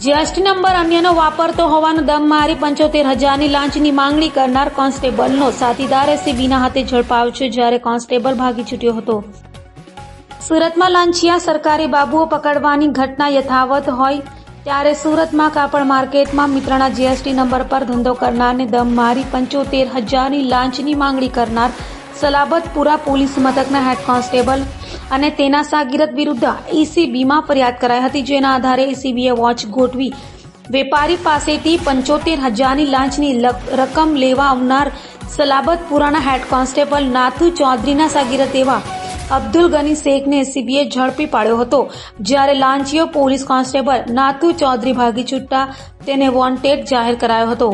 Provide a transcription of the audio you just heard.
GST number અન્યનો વાપરતો હોવાનો દમ મારી 75,000ની લાંચની માંગણી કરનાર કોન્સ્ટેબલનો સાથીદાર એસીબીના હાથે ઝડપાયો છે, જ્યારે કોન્સ્ટેબલ ભાગી છૂટ્યો હતો। સુરતમાં લાંચિયા સરકારી બાબુઓ પકડવાની ઘટના યથાવત હોય ત્યારે સુરતમાં કાપડ માર્કેટમાં મિત્રના જીએસટી નંબર પર ધંધો કરનારને દમ મારી 75,000ની લાંચની માંગણી કરનાર સલાબતપુરા પોલીસ મથકના હેડ કોન્સ્ટેબલ અને તેના શાગીરદ વિરુદ્ધ એસીબીમાં ફરિયાદ કરાઈ હતી, જેના આધારે એસીબીએ વોચ ગોઠવી વેપારી પાસેથી 75,000ની લાંચની રકમ લેવા આવનાર સલાબતપુરાના હેડ કોન્સ્ટેબલ નાથુ ચૌધરીના શાગીરદ એવા અબ્દુલ ગની શેખને એસીબીએ ઝડપી પાડ્યો હતો, જ્યારે લાંચિયો પોલીસ કોન્સ્ટેબલ નાથુ ચૌધરી ભાગી છૂટતા તેને વોન્ટેડ જાહેર કરાયો હતો।